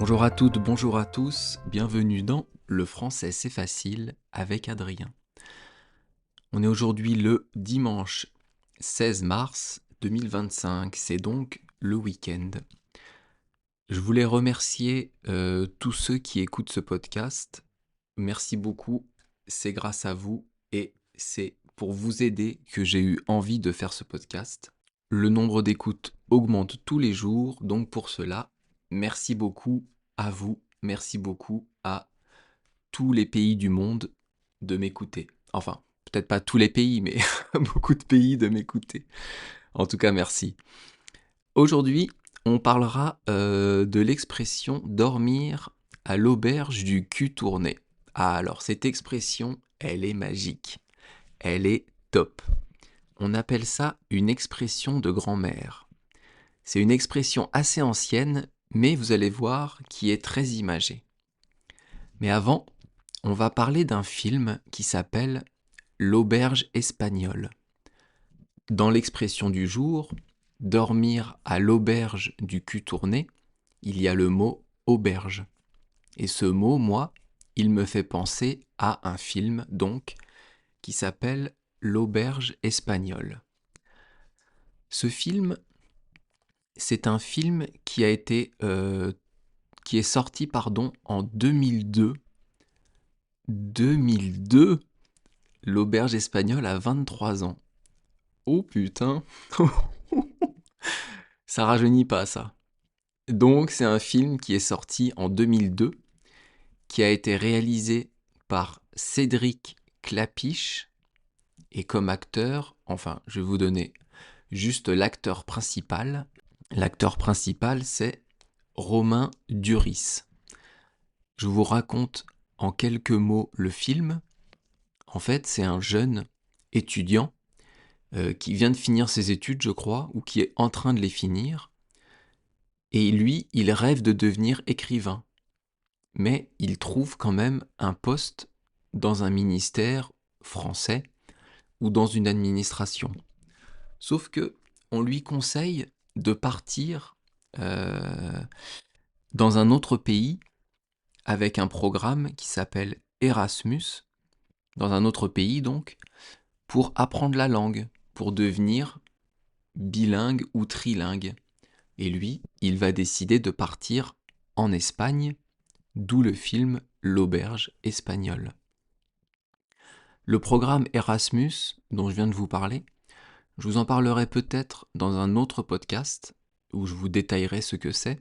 Bonjour à toutes, bonjour à tous, bienvenue dans Le français c'est facile avec Adrien. On est aujourd'hui le dimanche 16 mars 2025, c'est donc le week-end. Je voulais remercier tous ceux qui écoutent ce podcast. Merci beaucoup, c'est grâce à vous et c'est pour vous aider que j'ai eu envie de faire ce podcast. Le nombre d'écoutes augmente tous les jours, donc pour cela, merci beaucoup à vous, merci beaucoup à tous les pays du monde de m'écouter. Enfin, peut-être pas tous les pays, mais beaucoup de pays de m'écouter. En tout cas, merci. Aujourd'hui, on parlera de l'expression dormir à l'auberge du cul tourné. Ah, alors cette expression, elle est magique. Elle est top. On appelle ça une expression de grand-mère. C'est une expression assez ancienne, mais vous allez voir qui est très imagée. Mais avant, on va parler d'un film qui s'appelle L'auberge espagnole. Dans l'expression du jour, dormir à l'auberge du cul tourné, il y a le mot auberge. Et ce mot, moi, il me fait penser à un film, donc, qui s'appelle L'auberge espagnole. Ce film, c'est un film qui est sorti, en 2002. 2002, l'auberge espagnole a 23 ans. Oh putain, ça rajeunit pas ça. Donc c'est un film qui est sorti en 2002, qui a été réalisé par Cédric Klapisch, et comme acteur, enfin je vais vous donner juste l'acteur principal. L'acteur principal c'est Romain Duris. Je vous raconte en quelques mots le film. En fait, c'est un jeune étudiant qui vient de finir ses études, je crois, ou qui est en train de les finir. Et lui, il rêve de devenir écrivain. Mais il trouve quand même un poste dans un ministère français ou dans une administration. Sauf que on lui conseille de partir dans un autre pays avec un programme qui s'appelle Erasmus, dans un autre pays donc, pour apprendre la langue, pour devenir bilingue ou trilingue. Et lui, il va décider de partir en Espagne, d'où le film L'auberge espagnole. Le programme Erasmus, dont je viens de vous parler, je vous en parlerai peut-être dans un autre podcast, où je vous détaillerai ce que c'est.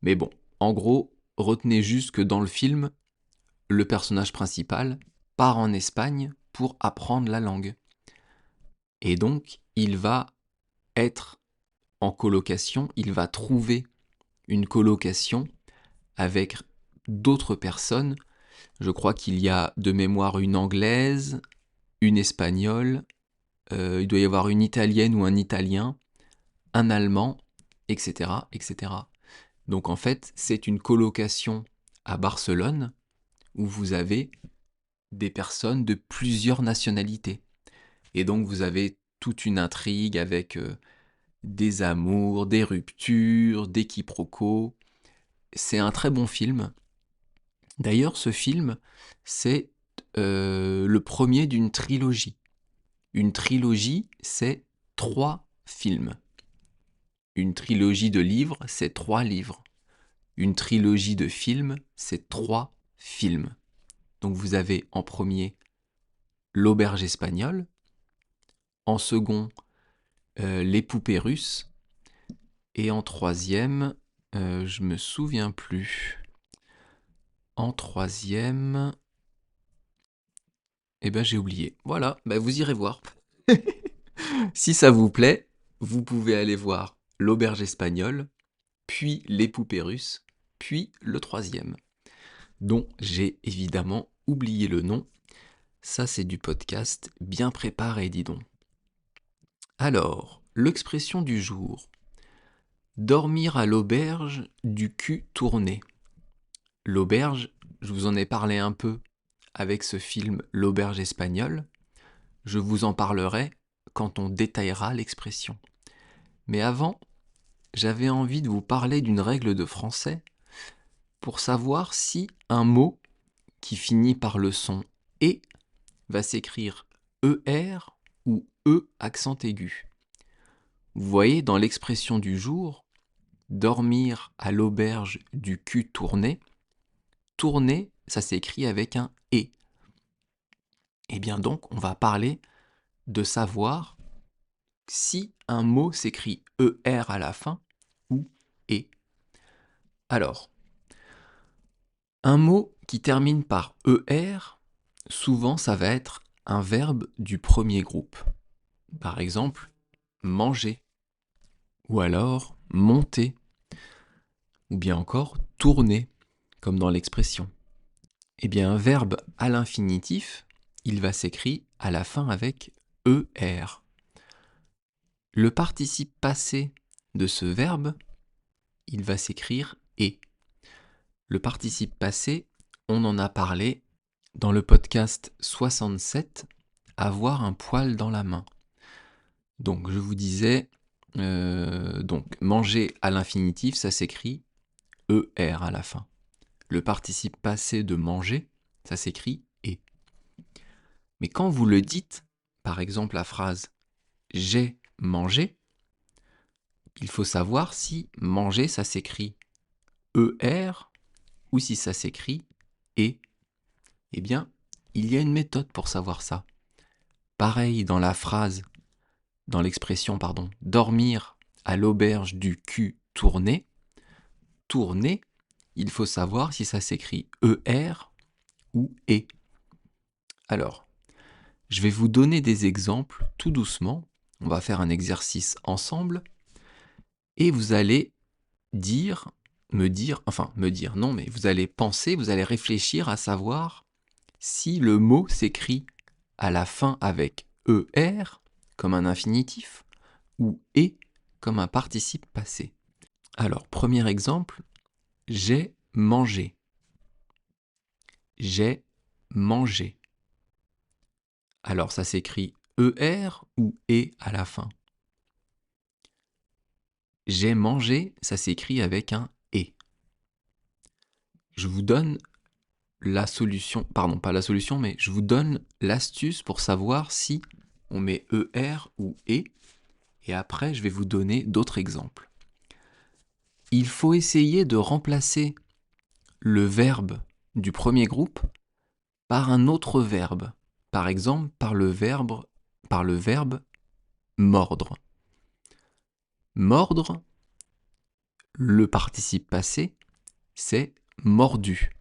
Mais bon, en gros, retenez juste que dans le film, le personnage principal part en Espagne pour apprendre la langue. Et donc, il va être en colocation, il va trouver une colocation avec d'autres personnes. Je crois qu'il y a de mémoire une anglaise, une espagnole, il doit y avoir une italienne ou un italien, un allemand, etc., etc. Donc en fait, c'est une colocation à Barcelone où vous avez des personnes de plusieurs nationalités. Et donc vous avez toute une intrigue avec des amours, des ruptures, des quiproquos. C'est un très bon film. D'ailleurs, ce film, c'est le premier d'une trilogie. Une trilogie, c'est 3 films. Une trilogie de livres, c'est 3 livres. Une trilogie de films, c'est 3 films. Donc vous avez en premier L'auberge espagnole, en second Les poupées russes, et en troisième, je me souviens plus. En troisième, eh ben j'ai oublié. Voilà, ben vous irez voir. Si ça vous plaît, vous pouvez aller voir L'auberge espagnole, puis Les poupées russes, puis le troisième, dont j'ai évidemment oublié le nom. Ça, c'est du podcast bien préparé, dis donc. Alors, l'expression du jour. Dormir à l'auberge du cul tourné. L'auberge, je vous en ai parlé un peu avec ce film L'auberge espagnole. Je vous en parlerai quand on détaillera l'expression. Mais avant, j'avais envie de vous parler d'une règle de français pour savoir si un mot qui finit par le son « et » va s'écrire ER ou E accent aigu. Vous voyez, dans l'expression du jour, dormir à l'auberge du cul tourné, tourner, ça s'écrit avec un « et ». Et bien donc, on va parler de savoir si un mot s'écrit ER à la fin ou et. Alors, un mot qui termine par ER, souvent ça va être un verbe du premier groupe. Par exemple, manger, ou alors monter, ou bien encore tourner, comme dans l'expression. Eh bien, un verbe à l'infinitif, il va s'écrire à la fin avec ER. Le participe passé de ce verbe, il va s'écrire et. Le participe passé, on en a parlé dans le podcast 67, avoir un poil dans la main. Donc je vous disais, donc manger à l'infinitif, ça s'écrit ER à la fin. Le participe passé de manger, ça s'écrit et. Mais quand vous le dites, par exemple la phrase j'ai mangé, il faut savoir si manger ça s'écrit ER ou si ça s'écrit et. Eh bien, il y a une méthode pour savoir ça. Pareil dans la phrase, dans l'expression, pardon, dormir à l'auberge du cul tourné, tourner, il faut savoir si ça s'écrit ER ou E. Alors, je vais vous donner des exemples tout doucement. On va faire un exercice ensemble et vous allez me dire, non, mais vous allez penser, vous allez réfléchir à savoir si le mot s'écrit à la fin avec ER comme un infinitif ou E comme un participe passé. Alors, premier exemple, j'ai mangé. J'ai mangé. Alors, ça s'écrit ER ou E à la fin. J'ai mangé, ça s'écrit avec un E. Je vous donne la solution, pardon, pas la solution, mais je vous donne l'astuce pour savoir si on met ER ou E. Et après, je vais vous donner d'autres exemples. Il faut essayer de remplacer le verbe du premier groupe par un autre verbe. Par exemple, par le verbe mordre. Mordre, le participe passé, c'est mordu.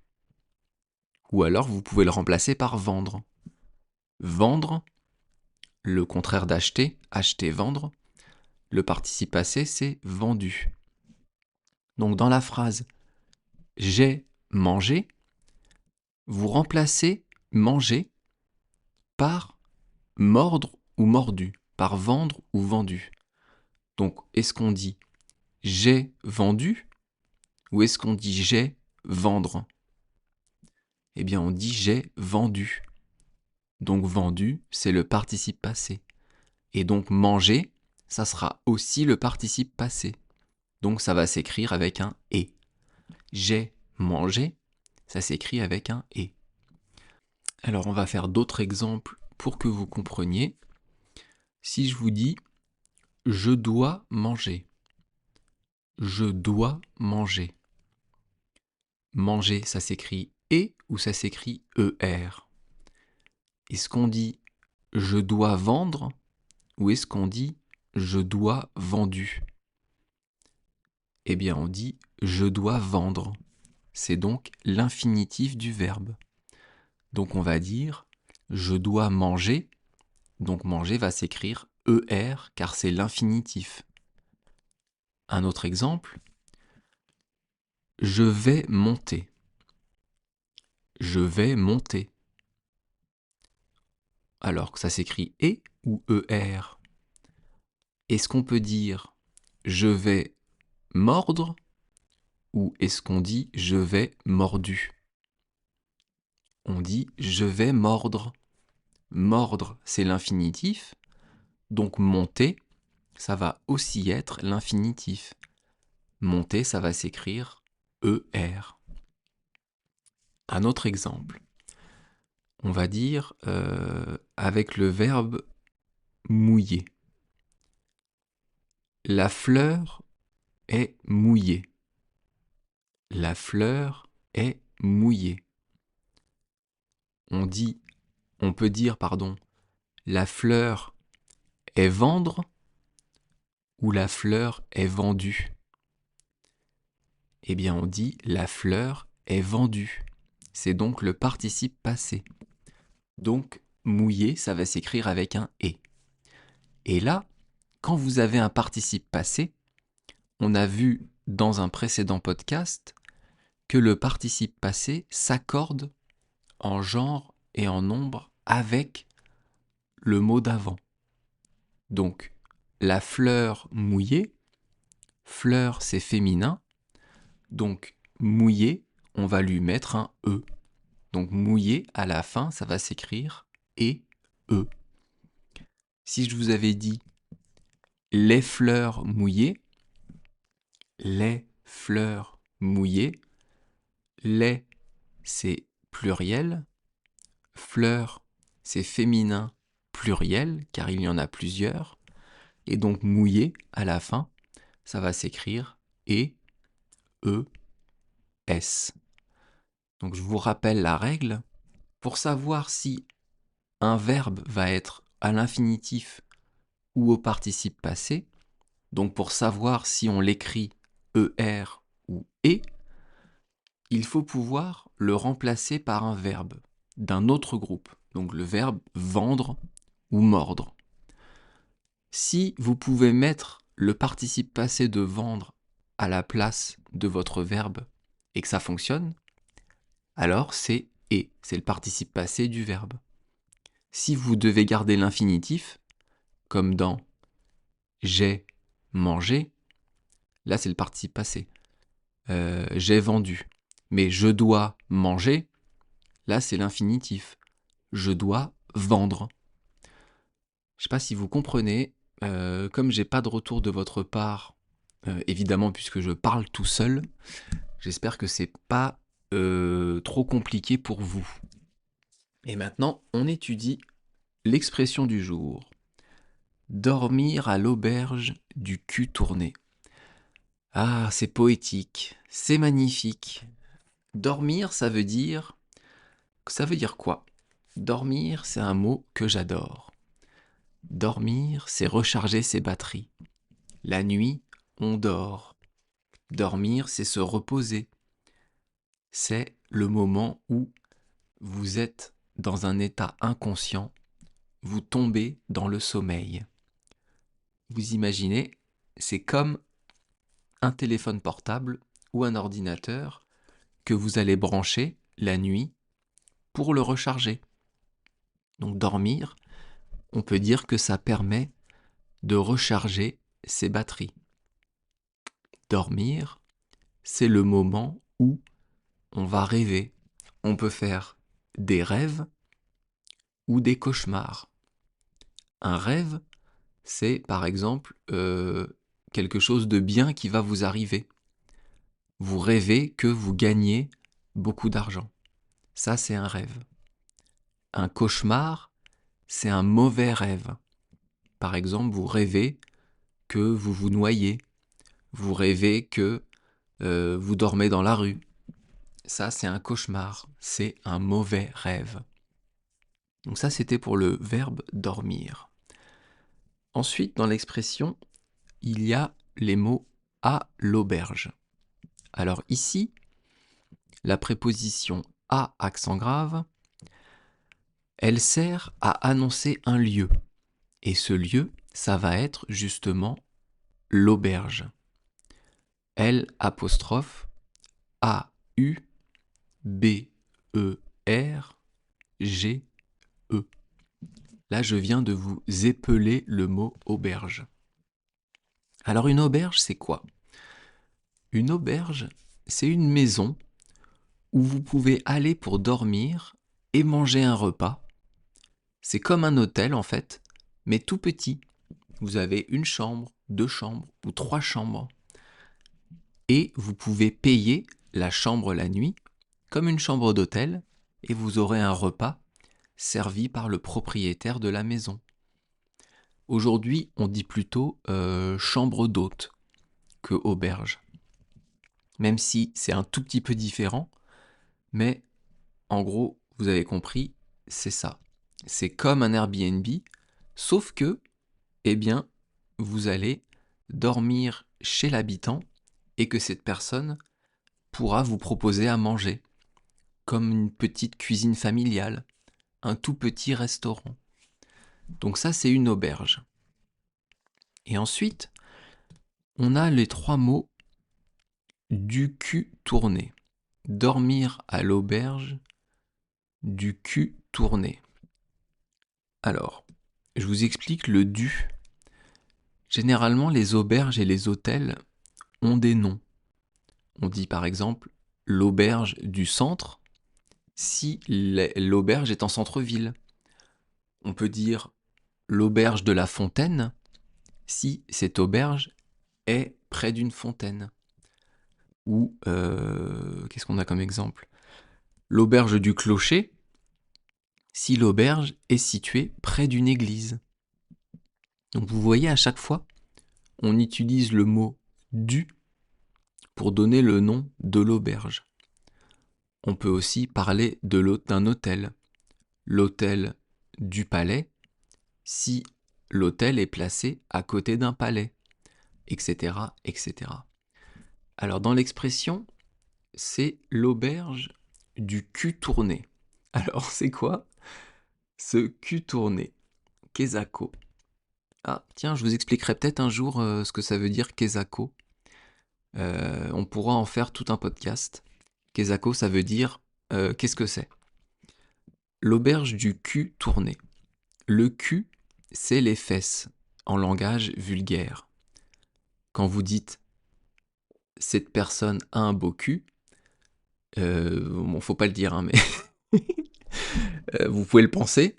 Ou alors vous pouvez le remplacer par vendre. Vendre, le contraire d'acheter, acheter, vendre, le participe passé, c'est vendu. Donc dans la phrase j'ai mangé, vous remplacez manger par mordre ou mordu, par vendre ou vendu. Donc est-ce qu'on dit j'ai vendu ou est-ce qu'on dit j'ai vendre? Eh bien on dit j'ai vendu. Donc vendu, c'est le participe passé. Et donc manger, ça sera aussi le participe passé. Donc ça va s'écrire avec un et. J'ai mangé, ça s'écrit avec un et. Alors on va faire d'autres exemples pour que vous compreniez. Si je vous dis je dois manger. Je dois manger. Manger, ça s'écrit et ou ça s'écrit ER. Est-ce qu'on dit je dois vendre ou est-ce qu'on dit je dois vendu? Eh bien on dit je dois vendre. C'est donc l'infinitif du verbe. Donc on va dire je dois manger. Donc manger va s'écrire ER car c'est l'infinitif. Un autre exemple, je vais monter. Je vais monter. Alors que ça s'écrit E ou ER. Est-ce qu'on peut dire je vais mordre ou est-ce qu'on dit je vais mordu? On dit je vais mordre. Mordre, c'est l'infinitif. Donc monter, ça va aussi être l'infinitif. Monter, ça va s'écrire ER. Un autre exemple, on va dire avec le verbe mouiller. La fleur est mouillée. La fleur est mouillée. On peut dire, la fleur est vendre ou la fleur est vendue. Eh bien, on dit la fleur est vendue. C'est donc le participe passé. Donc, mouiller, ça va s'écrire avec un « et ». Et là, quand vous avez un participe passé, on a vu dans un précédent podcast que le participe passé s'accorde en genre et en nombre avec le mot d'avant. Donc, la fleur mouillée, fleur c'est féminin, donc mouillé, on va lui mettre un E. Donc mouillé, à la fin, ça va s'écrire et E. Si je vous avais dit les fleurs mouillées, les fleurs mouillées, les c'est pluriel, fleurs c'est féminin pluriel, car il y en a plusieurs, et donc mouillé, à la fin, ça va s'écrire E, E, S. Donc je vous rappelle la règle. Pour savoir si un verbe va être à l'infinitif ou au participe passé, donc pour savoir si on l'écrit ER ou E, il faut pouvoir le remplacer par un verbe d'un autre groupe, donc le verbe vendre ou mordre. Si vous pouvez mettre le participe passé de vendre à la place de votre verbe et que ça fonctionne, alors c'est et, c'est le participe passé du verbe. Si vous devez garder l'infinitif, comme dans j'ai mangé, là c'est le participe passé. J'ai vendu. Mais je dois manger, là c'est l'infinitif. Je dois vendre. Je ne sais pas si vous comprenez, comme j'ai pas de retour de votre part, évidemment puisque je parle tout seul, j'espère que c'est pas trop compliqué pour vous. Et maintenant, on étudie l'expression du jour. Dormir à l'auberge du cul tourné. Ah, c'est poétique, c'est magnifique. Dormir, ça veut dire quoi? Dormir, c'est un mot que j'adore. Dormir, c'est recharger ses batteries. La nuit, on dort. Dormir, c'est se reposer. C'est le moment où vous êtes dans un état inconscient, vous tombez dans le sommeil. Vous imaginez, c'est comme un téléphone portable ou un ordinateur que vous allez brancher la nuit pour le recharger. Donc dormir, on peut dire que ça permet de recharger ses batteries. Dormir, c'est le moment où on va rêver. On peut faire des rêves ou des cauchemars. Un rêve, c'est par exemple quelque chose de bien qui va vous arriver. Vous rêvez que vous gagnez beaucoup d'argent. Ça, c'est un rêve. Un cauchemar, c'est un mauvais rêve. Par exemple, vous rêvez que vous vous noyez. Vous rêvez que vous dormez dans la rue. Ça, c'est un cauchemar. C'est un mauvais rêve. Donc ça, c'était pour le verbe dormir. Ensuite, dans l'expression, il y a les mots à l'auberge. Alors ici, la préposition à accent grave, elle sert à annoncer un lieu. Et ce lieu, ça va être justement l'auberge. L apostrophe A U B E R G E. Là, je viens de vous épeler le mot auberge. Alors une auberge, c'est quoi? Une auberge, c'est une maison où vous pouvez aller pour dormir et manger un repas. C'est comme un hôtel en fait, mais tout petit. Vous avez une chambre, 2 chambres ou 3 chambres. Et vous pouvez payer la chambre la nuit comme une chambre d'hôtel, et vous aurez un repas servi par le propriétaire de la maison. Aujourd'hui, on dit plutôt chambre d'hôte que auberge. Même si c'est un tout petit peu différent, mais en gros, vous avez compris, c'est ça. C'est comme un Airbnb, sauf que, eh bien, vous allez dormir chez l'habitant et que cette personne pourra vous proposer à manger, comme une petite cuisine familiale, un tout petit restaurant. Donc ça, c'est une auberge. Et ensuite, on a les 3 mots du cul tourné. Dormir à l'auberge, du cul tourné. Alors, je vous explique le du. Généralement, les auberges et les hôtels ont des noms. On dit par exemple l'auberge du centre si l'auberge est en centre-ville. On peut dire l'auberge de la fontaine si cette auberge est près d'une fontaine. Ou, qu'est-ce qu'on a comme exemple? L'auberge du clocher si l'auberge est située près d'une église. Donc vous voyez, à chaque fois, on utilise le mot du pour donner le nom de l'auberge. On peut aussi parler d'un hôtel. L'hôtel du palais, si l'hôtel est placé à côté d'un palais, etc., etc. Alors dans l'expression, c'est l'auberge du cul tourné. Alors c'est quoi ce cul tourné? Kezako. Ah tiens, je vous expliquerai peut-être un jour ce que ça veut dire Kezako. On pourra en faire tout un podcast. Kezako, ça veut dire qu'est-ce que c'est? L'auberge du cul tourné. Le cul, c'est les fesses, en langage vulgaire. Quand vous dites cette personne a un beau cul, bon, faut pas le dire, hein, mais vous pouvez le penser.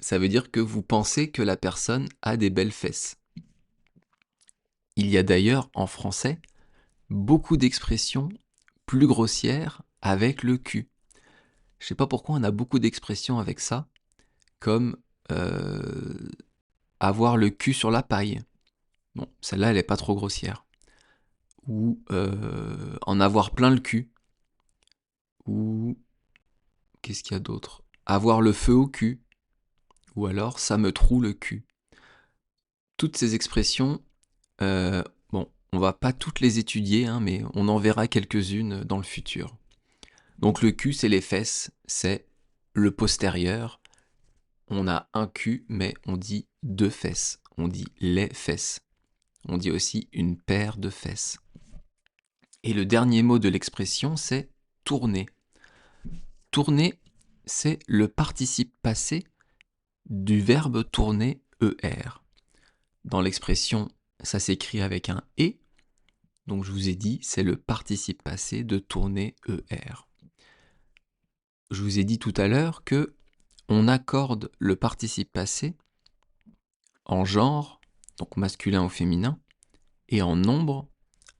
Ça veut dire que vous pensez que la personne a des belles fesses. Il y a d'ailleurs en français beaucoup d'expressions plus grossières avec le cul. Je sais pas pourquoi on a beaucoup d'expressions avec ça, comme avoir le cul sur la paille. Bon, celle-là, elle est pas trop grossière. Ou en avoir plein le cul. Ou qu'est-ce qu'il y a d'autre? Avoir le feu au cul. Ou alors ça me troue le cul. Toutes ces expressions, bon, on va pas toutes les étudier, hein, mais on en verra quelques-unes dans le futur. Donc le cul, c'est les fesses, c'est le postérieur. On a un cul, mais on dit 2 fesses. On dit les fesses. On dit aussi une paire de fesses. Et le dernier mot de l'expression, c'est tourner. Tourner, c'est le participe passé du verbe tourner ER. Dans l'expression, ça s'écrit avec un et. Donc je vous ai dit, c'est le participe passé de tourner ER. Je vous ai dit tout à l'heure que on accorde le participe passé en genre, donc masculin ou féminin, et en nombre,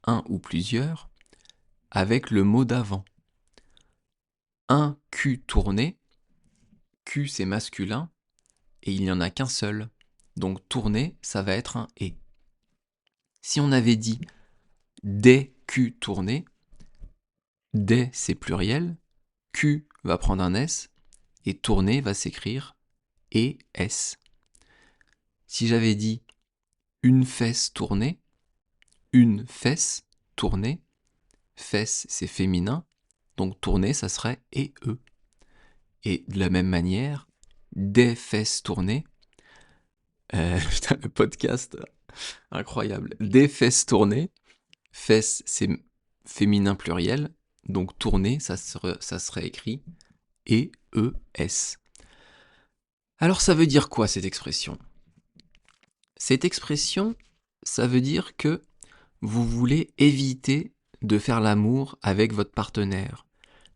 un ou plusieurs, avec le mot d'avant. Un cul tourné, Q c'est masculin, et il n'y en a qu'un seul. Donc tourner, ça va être un et. Si on avait dit des culs tournés, des c'est pluriel, Q va prendre un S, et tourner va s'écrire ES. Si j'avais dit une fesse tournée, une fesse tournée, fesse c'est féminin, donc tourner ça serait EE. Et de la même manière, des fesses tournées, putain, le podcast, incroyable. Des fesses tournées, fesses c'est féminin pluriel, donc tourner ça serait écrit EES. Alors ça veut dire quoi cette expression? Cette expression, ça veut dire que vous voulez éviter de faire l'amour avec votre partenaire.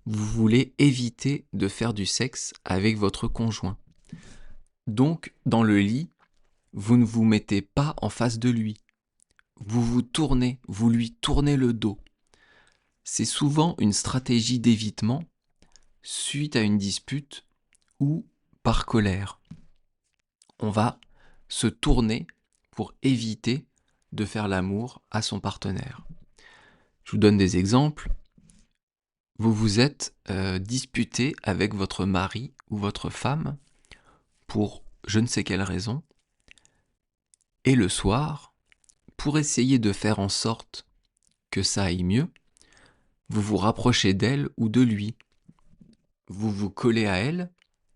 Vous voulez éviter de faire du sexe avec votre conjoint. Donc, dans le lit, vous ne vous mettez pas en face de lui. Vous vous tournez, vous lui tournez le dos. C'est souvent une stratégie d'évitement suite à une dispute ou par colère. On va se tourner pour éviter de faire l'amour à son partenaire. Je vous donne des exemples. Vous vous êtes disputé avec votre mari ou votre femme pour je ne sais quelle raison, et le soir, pour essayer de faire en sorte que ça aille mieux, vous vous rapprochez d'elle ou de lui. Vous vous collez à elle,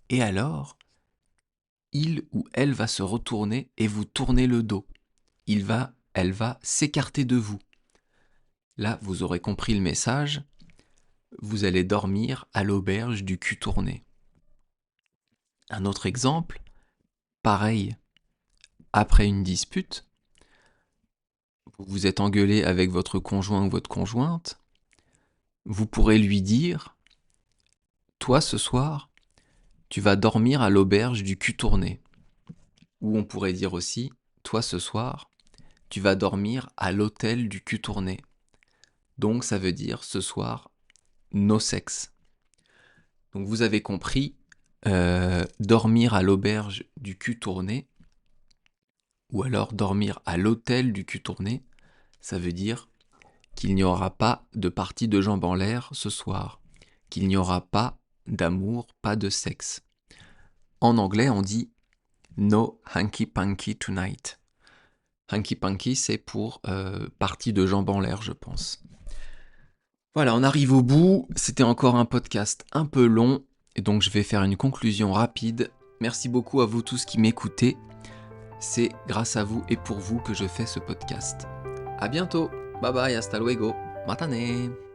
et alors, il ou elle va se retourner et vous tourner le dos. Elle va s'écarter de vous. Là, vous aurez compris le message. Vous allez dormir à l'auberge du cul tourné. Un autre exemple, pareil, après une dispute, vous vous êtes engueulé avec votre conjoint ou votre conjointe, vous pourrez lui dire « Toi, ce soir, tu vas dormir à l'auberge du cul tourné. » Ou on pourrait dire aussi « Toi, ce soir, tu vas dormir à l'hôtel du cul tourné. » Donc ça veut dire ce soir, no sexe. Donc vous avez compris, dormir à l'auberge du cul tourné, ou alors dormir à l'hôtel du cul tourné, ça veut dire qu'il n'y aura pas de partie de jambes en l'air ce soir, qu'il n'y aura pas d'amour, pas de sexe. En anglais, on dit no hanky panky tonight. Hanky panky, c'est pour partie de jambes en l'air, je pense. Voilà, on arrive au bout. C'était encore un podcast un peu long, et donc je vais faire une conclusion rapide. Merci beaucoup à vous tous qui m'écoutez. C'est grâce à vous et pour vous que je fais ce podcast. À bientôt. Bye bye, hasta luego. Matane.